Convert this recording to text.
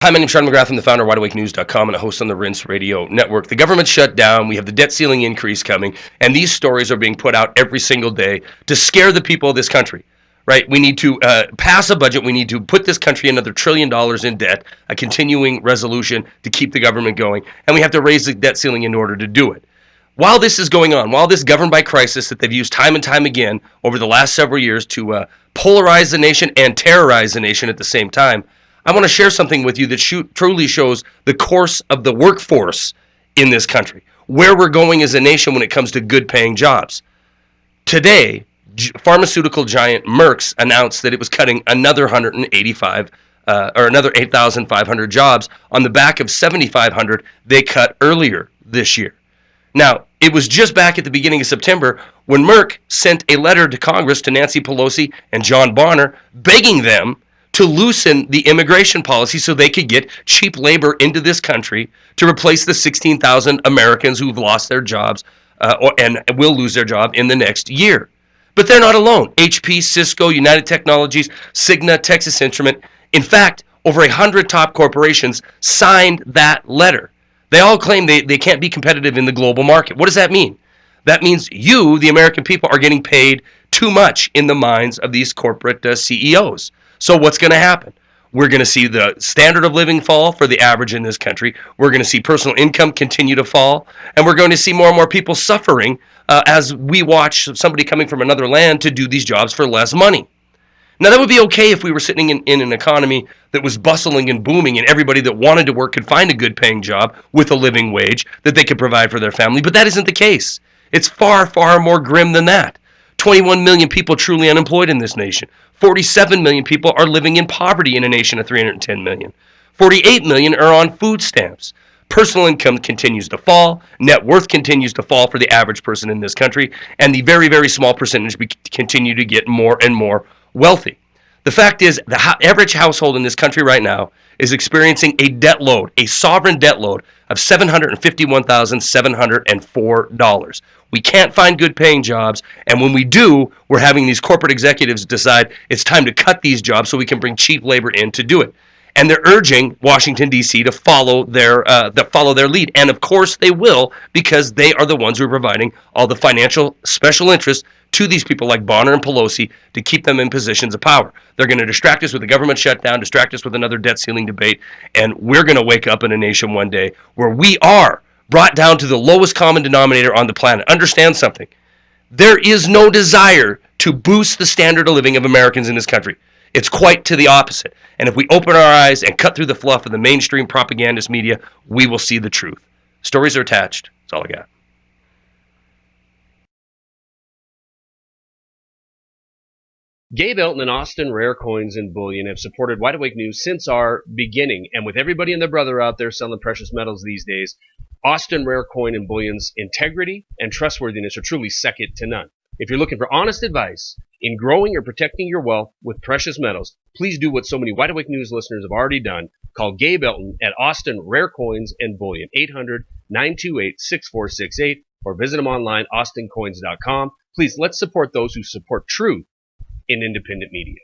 Hi, my name's Sean McGrath. I'm the founder of WideAwakeNews.com and a host on the Rinse Radio Network. The government shut down. We have the debt ceiling increase coming, and these stories are being put out every single day to scare the people of this country. Right? We need to pass a budget. We need to put this country another $1 trillion in debt, a continuing resolution to keep the government going, and we have to raise the debt ceiling in order to do it. While this is going on, while this governed by crisis that they've used time and time again over the last several years to polarize the nation and terrorize the nation at the same time, I want to share something with you that truly shows the course of the workforce in this country, where we're going as a nation when it comes to good paying jobs. Today, pharmaceutical giant Merck announced that it was cutting another 8,500 jobs on the back of 7,500 they cut earlier this year. Now, it was just back at the beginning of September when Merck sent a letter to Congress to Nancy Pelosi and John Bonner begging them to loosen the immigration policy so they could get cheap labor into this country to replace the 16,000 Americans who've lost their jobs and will lose their job in the next year. But they're not alone. HP, Cisco, United Technologies, Cigna, Texas Instrument. In fact, over 100 top corporations signed that letter. They all claim they can't be competitive in the global market. What does that mean? That means you, the American people, are getting paid too much in the minds of these corporate CEOs. So what's going to happen? We're going to see the standard of living fall for the average in this country. We're going to see personal income continue to fall. And we're going to see more and more people suffering as we watch somebody coming from another land to do these jobs for less money. Now, that would be okay if we were sitting in an economy that was bustling and booming and everybody that wanted to work could find a good paying job with a living wage that they could provide for their family. But that isn't the case. It's far, far more grim than that. 21 million people truly unemployed in this nation. 47 million people are living in poverty in a nation of 310 million. 48 million are on food stamps. Personal income continues to fall. Net worth continues to fall for the average person in this country. And the very, very small percentage continue to get more and more wealthy. The fact is, the average household in this country right now is experiencing a debt load, a sovereign debt load of $751,704. We can't find good paying jobs, and when we do, we're having these corporate executives decide it's time to cut these jobs so we can bring cheap labor in to do it. And they're urging Washington, D.C. to follow their lead. And of course they will, because they are the ones who are providing all the financial special interests to these people like Bonner and Pelosi to keep them in positions of power. They're going to distract us with the government shutdown, distract us with another debt ceiling debate, and we're going to wake up in a nation one day where we are brought down to the lowest common denominator on the planet. Understand something. There is no desire to boost the standard of living of Americans in this country. It's quite to the opposite. And if we open our eyes and cut through the fluff of the mainstream propagandist media, we will see the truth. Stories are attached. That's all I got. Gabe Elton and Austin Rare Coins and Bullion have supported Wide Awake News since our beginning. And with everybody and their brother out there selling precious metals these days, Austin Rare Coin and Bullion's integrity and trustworthiness are truly second to none. If you're looking for honest advice in growing or protecting your wealth with precious metals, please do what so many Wide Awake News listeners have already done. Call Gabe Elton at Austin Rare Coins and Bullion, 800-928-6468, or visit them online, austincoins.com. Please, let's support those who support truth in independent media.